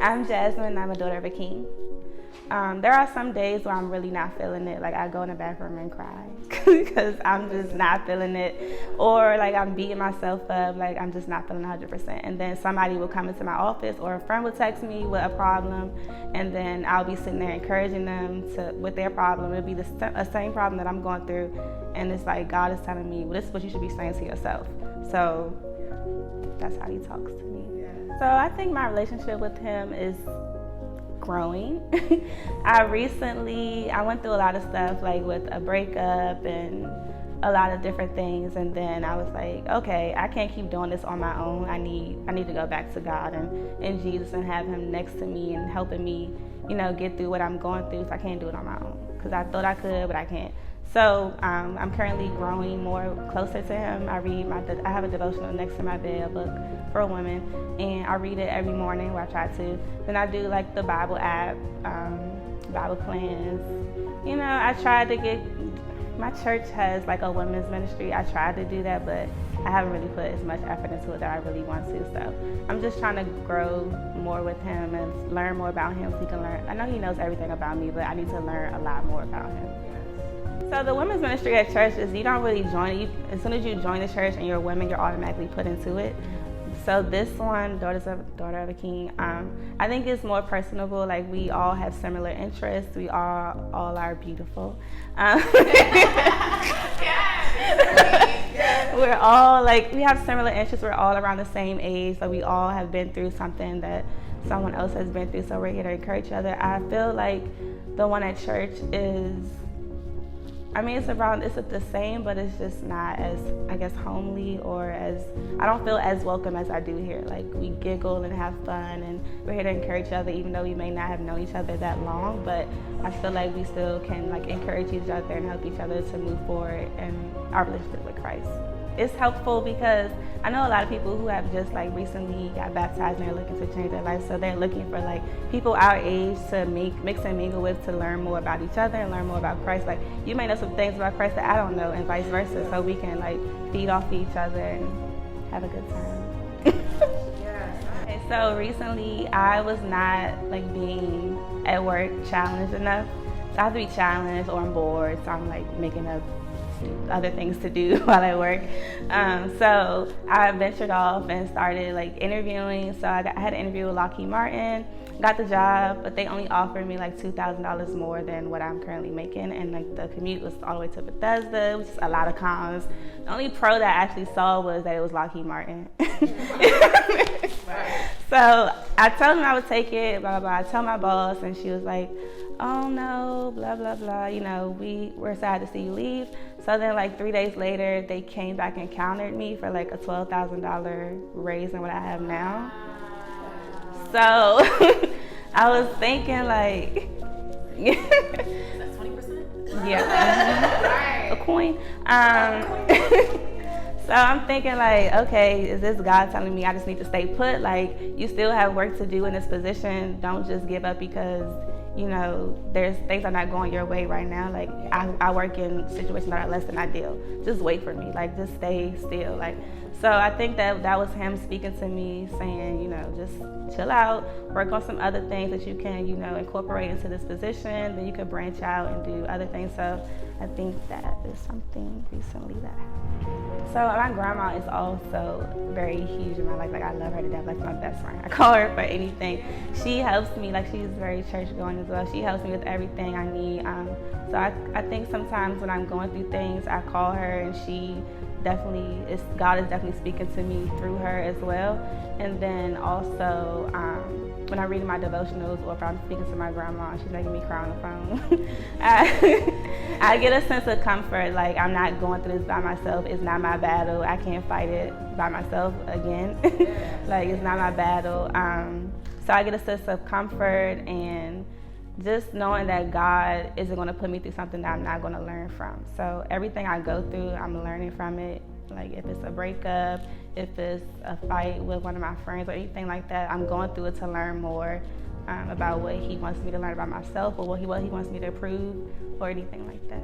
I'm Jasmine. I'm a daughter of a king. There are some days where I'm really not feeling it. Like I go in the bathroom and cry because I'm just not feeling it. Or like I'm beating myself up, like I'm just not feeling 100%. And then somebody will come into my office or a friend will text me with a problem. And then I'll be sitting there encouraging them with their problem. It'll be the same problem that I'm going through. And it's like God is telling me, well, this is what you should be saying to yourself. So that's how he talks to me. So I think my relationship with him is growing. I went through a lot of stuff, like with a breakup and a lot of different things, and then I was like, okay, I can't keep doing this on my own. I need to go back to God and Jesus and have him next to me and helping me, get through what I'm going through. So I can't do it on my own because I thought I could, but I can't. So I'm currently growing more closer to him. I have a devotional next to my bed, a book for women, and I read it every morning, or I try to. Then I do like the Bible app, Bible plans. I tried to my church has like a women's ministry. I tried to do that, but I haven't really put as much effort into it that I really want to. So I'm just trying to grow more with him and learn more about him so he can learn. I know he knows everything about me, but I need to learn a lot more about him. So the women's ministry at church is you don't really join. As soon as you join the church and you're a woman, you're automatically put into it. So this one, Daughter of a King, I think it's more personable. Like we all have similar interests. We all are beautiful. We're all we have similar interests. We're all around the same age. So we all have been through something that someone else has been through. So we're here to encourage each other. I feel like the one at church is, it's the same, but it's just not as, homely or I don't feel as welcome as I do here. Like we giggle and have fun and we're here to encourage each other even though we may not have known each other that long, but I feel like we still can encourage each other and help each other to move forward in our relationship with Christ. It's helpful because I know a lot of people who have just recently got baptized and they're looking to change their life, so they're looking for people our age to mix and mingle with, to learn more about each other and learn more about Christ. You may know some things about Christ that I don't know, and vice versa, so we can feed off each other and have a good time. Okay, so recently I was not being at work challenged enough. So I have to be challenged or I'm bored, so I'm making up other things to do while I work. So I ventured off and started interviewing. So I had an interview with Lockheed Martin, got the job, but they only offered me $2,000 more than what I'm currently making, and the commute was all the way to Bethesda, which is a lot of cons. The only pro that I actually saw was that it was Lockheed Martin. So I told him I would take it, blah, blah, blah. I told my boss, and she was like, oh no, blah, blah, blah, we're sad to see you leave. So then 3 days later, they came back and countered me for a $12,000 raise than what I have now. So I was thinking That's 20%? Yeah. A coin. So I'm thinking okay, is this God telling me I just need to stay put? You still have work to do in this position. Don't just give up because there's things are not going your way right now. I work in situations that are less than ideal. Just wait for me. Just stay still. So I think that was him speaking to me, saying, just chill out, work on some other things that you can, incorporate into this position. Then you can branch out and do other things. So I think that is something recently that happened. So my grandma is also very huge in my life. I love her to death. My best friend. I call her for anything. She helps me. She's very church going as well. She helps me with everything I need. So I think sometimes when I'm going through things, I call her, and God is definitely speaking to me through her as well. And then also when I read my devotionals or if I'm speaking to my grandma, she's making me cry on the phone. I get a sense of comfort. I'm not going through this by myself. It's not my battle. I can't fight it by myself again. It's not my battle. So I get a sense of comfort and just knowing that God isn't going to put me through something that I'm not going to learn from. So everything I go through, I'm learning from it. If it's a breakup, if it's a fight with one of my friends or anything like that, I'm going through it to learn more about what he wants me to learn about myself or what he wants me to prove or anything like that.